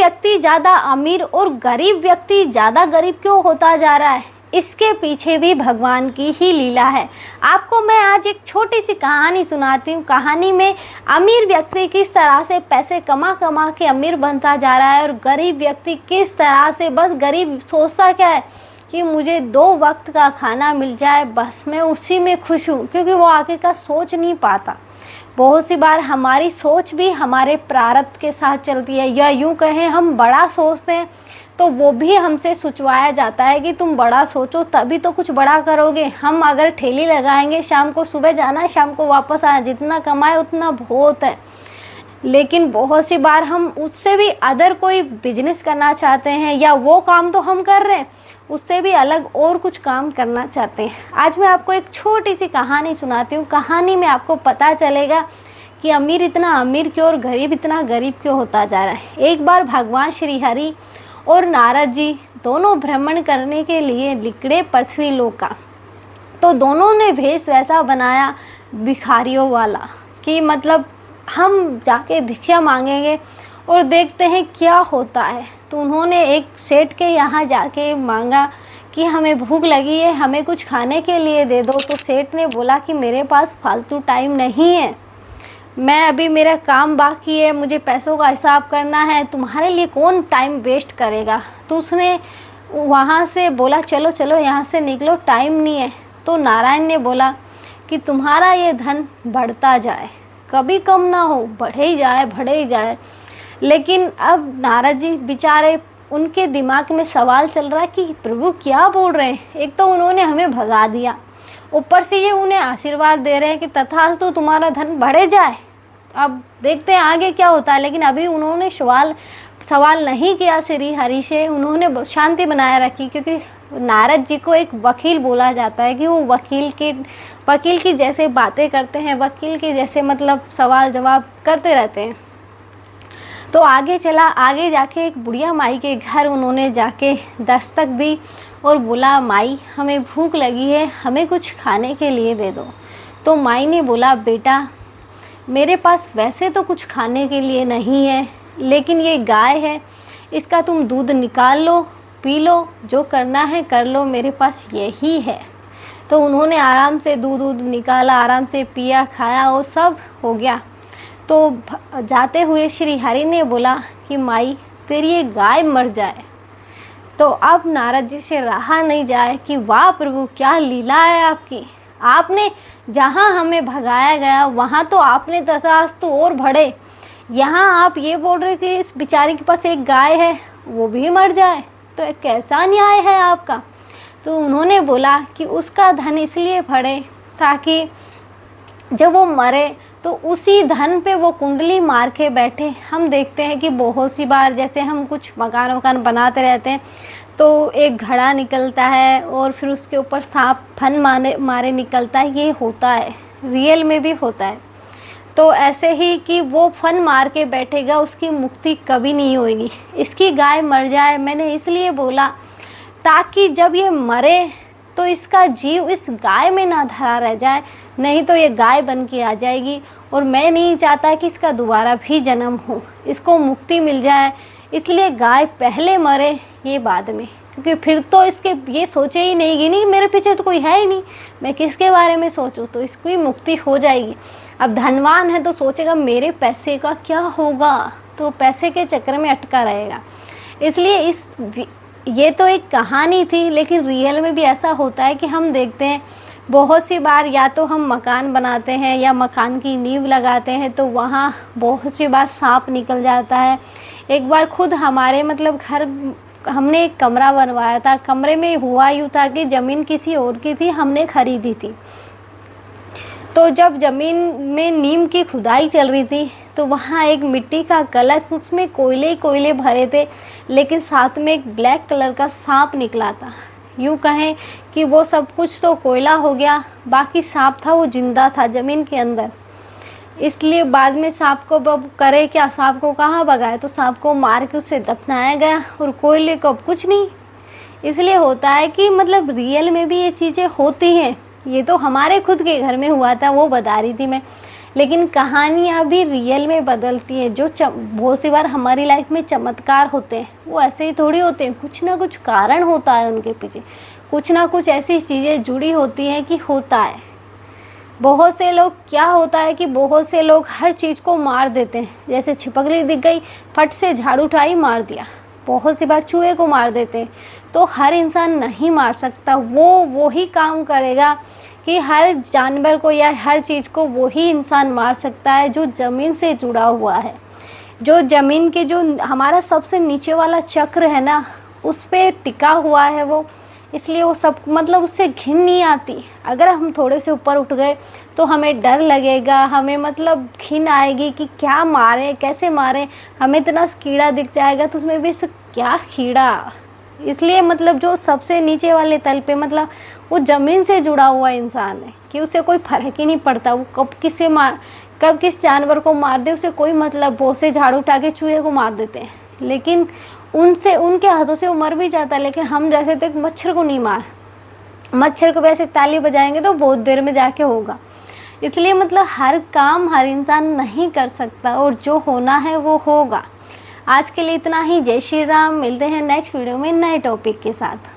व्यक्ति ज़्यादा अमीर और गरीब व्यक्ति ज़्यादा गरीब क्यों होता जा रहा है, इसके पीछे भी भगवान की ही लीला है। आपको मैं आज एक छोटी सी कहानी सुनाती हूँ। कहानी में अमीर व्यक्ति किस तरह से पैसे कमा कमा के अमीर बनता जा रहा है और गरीब व्यक्ति किस तरह से, बस गरीब सोचता क्या है कि मुझे 2 वक्त का खाना मिल जाए, बस मैं उसी में खुश हूँ, क्योंकि वो आगे का सोच नहीं पाता। बहुत सी बार हमारी सोच भी हमारे प्रारब्ध के साथ चलती है, या यूँ कहें हम बड़ा सोचते हैं तो वो भी हमसे सोचवाया जाता है कि तुम बड़ा सोचो तभी तो कुछ बड़ा करोगे। हम अगर ठेली लगाएंगे, शाम को सुबह जाना है, शाम को वापस आना, जितना कमाए उतना बहुत है। लेकिन बहुत सी बार हम उससे भी अदर कोई बिजनेस करना चाहते हैं, या वो काम तो हम कर रहे हैं उससे भी अलग और कुछ काम करना चाहते हैं। आज मैं आपको एक छोटी सी कहानी सुनाती हूँ। कहानी में आपको पता चलेगा कि अमीर इतना अमीर क्यों और गरीब इतना गरीब क्यों होता जा रहा है। एक बार भगवान श्री हरि और नारद जी दोनों भ्रमण करने के लिए निकले पृथ्वी लोक का। तो दोनों ने भेष वैसा बनाया भिखारियों वाला कि मतलब हम जाके भिक्षा मांगेंगे और देखते हैं क्या होता है। तो उन्होंने एक सेठ के यहाँ जाके मांगा कि हमें भूख लगी है, हमें कुछ खाने के लिए दे दो। तो सेठ ने बोला कि मेरे पास फालतू टाइम नहीं है, मैं अभी मेरा काम बाकी है, मुझे पैसों का हिसाब करना है, तुम्हारे लिए कौन टाइम वेस्ट करेगा। तो उसने वहाँ से बोला चलो चलो यहाँ से निकलो, टाइम नहीं है। तो नारायण ने बोला कि तुम्हारा ये धन बढ़ता जाए, कभी कम ना हो, बढ़े ही जाए बढ़े ही जाए। लेकिन अब नारद जी बेचारे, उनके दिमाग में सवाल चल रहा है कि प्रभु क्या बोल रहे हैं। एक तो उन्होंने हमें भगा दिया, ऊपर से ये उन्हें आशीर्वाद दे रहे हैं कि तथास्तु तुम्हारा धन बढ़े जाए। अब देखते हैं आगे क्या होता है। लेकिन अभी उन्होंने सवाल नहीं किया श्री हरि से, उन्होंने शांति बनाए रखी, क्योंकि नारद जी को एक वकील बोला जाता है कि वो वकील की जैसे बातें करते हैं, वकील के जैसे मतलब सवाल जवाब करते रहते हैं। तो आगे जाके एक बुढ़िया माई के घर उन्होंने जाके दस्तक दी और बोला माई हमें भूख लगी है, हमें कुछ खाने के लिए दे दो। तो माई ने बोला बेटा मेरे पास वैसे तो कुछ खाने के लिए नहीं है, लेकिन ये गाय है, इसका तुम दूध निकाल लो, पी लो, जो करना है कर लो, मेरे पास यही है। तो उन्होंने आराम से दूध निकाला, आराम से पिया, खाया और सब हो गया। तो जाते हुए श्री हरि ने बोला कि माई तेरी ये गाय मर जाए। तो अब नारद जी से रहा नहीं जाए कि वाह प्रभु क्या लीला है आपकी, आपने जहाँ हमें भगाया गया वहाँ तो आपने तथास्तु और बढ़े, यहाँ आप ये बोल रहे कि इस बेचारी के पास एक गाय है वो भी मर जाए, तो एक कैसा न्याय है आपका। तो उन्होंने बोला कि उसका धन इसलिए बढ़े ताकि जब वो मरे तो उसी धन पे वो कुंडली मार के बैठे। हम देखते हैं कि बहुत सी बार जैसे हम कुछ मकान बनाते रहते हैं तो एक घड़ा निकलता है और फिर उसके ऊपर सांप फन मारे निकलता है, ये होता है, रियल में भी होता है। तो ऐसे ही कि वो फन मार के बैठेगा, उसकी मुक्ति कभी नहीं होगी। इसकी गाय मर जाए मैंने इसलिए बोला ताकि जब ये मरे तो इसका जीव इस गाय में ना धरा रह जाए, नहीं तो ये गाय बन के आ जाएगी और मैं नहीं चाहता कि इसका दोबारा भी जन्म हो, इसको मुक्ति मिल जाए। इसलिए गाय पहले मरे ये बाद में, क्योंकि फिर तो इसके ये सोचे ही नहीं कि मेरे पीछे तो कोई है ही नहीं, मैं किसके बारे में सोचूं, तो इसको ही मुक्ति हो जाएगी। अब धनवान है तो सोचेगा मेरे पैसे का क्या होगा, तो पैसे के चक्कर में अटका रहेगा। इसलिए ये तो एक कहानी थी, लेकिन रियल में भी ऐसा होता है कि हम देखते हैं बहुत सी बार या तो हम मकान बनाते हैं या मकान की नींव लगाते हैं तो वहाँ बहुत सी बार सांप निकल जाता है। एक बार खुद हमारे मतलब घर हमने एक कमरा बनवाया था, कमरे में हुआ यूँ था कि ज़मीन किसी और की थी, हमने खरीदी थी। तो जब ज़मीन में नीम की खुदाई चल रही थी तो वहाँ एक मिट्टी का कलश, उसमें कोयले भरे थे, लेकिन साथ में एक ब्लैक कलर का सांप निकला था। यूँ कहें कि वो सब कुछ तो कोयला हो गया, बाकी सांप था वो जिंदा था ज़मीन के अंदर। इसलिए बाद में सांप को अब करे क्या, सांप को कहाँ भगाए, तो सांप को मार के उसे दफनाया गया और कोयले को अब कुछ नहीं। इसलिए होता है कि मतलब रियल में भी ये चीज़ें होती हैं। ये तो हमारे खुद के घर में हुआ था, वो बता रही थी मैं। लेकिन कहानियाँ भी रियल में बदलती हैं। जो बहुत सी बार हमारी लाइफ में चमत्कार होते हैं वो ऐसे ही थोड़ी होते हैं, कुछ ना कुछ कारण होता है उनके पीछे, कुछ ना कुछ ऐसी चीज़ें जुड़ी होती हैं कि होता है। बहुत से लोग, क्या होता है कि बहुत से लोग हर चीज़ को मार देते हैं। जैसे छिपकली दिख गई, फट से झाड़ू उठाई मार दिया। बहुत सी बार चूहे को मार देते हैं। तो हर इंसान नहीं मार सकता, वो ही काम करेगा कि हर जानवर को या हर चीज़ को वही इंसान मार सकता है जो ज़मीन से जुड़ा हुआ है, जो ज़मीन के जो हमारा सबसे नीचे वाला चक्र है ना, उस पे टिका हुआ है वो। इसलिए वो सब मतलब उससे घिन नहीं आती। अगर हम थोड़े से ऊपर उठ गए तो हमें डर लगेगा, हमें मतलब घिन आएगी कि क्या मारे, कैसे मारे। हमें इतना कीड़ा दिख जाएगा तो उसमें भी क्या कीड़ा। इसलिए मतलब जो सबसे नीचे वाले तल पे मतलब वो ज़मीन से जुड़ा हुआ इंसान है कि उसे कोई फ़र्क ही नहीं पड़ता वो कब किस जानवर को मार दे, उसे कोई मतलब। वो से झाड़ू उठा के चूहे को मार देते हैं, लेकिन उनके हाथों से वो मर भी जाता है। लेकिन हम जैसे तो एक मच्छर को नहीं मार, मच्छर को वैसे ताली बजाएंगे तो बहुत देर में जाके होगा। इसलिए मतलब हर काम हर इंसान नहीं कर सकता और जो होना है वो होगा। आज के लिए इतना ही। जय श्री राम। मिलते हैं नेक्स्ट वीडियो में नए टॉपिक के साथ।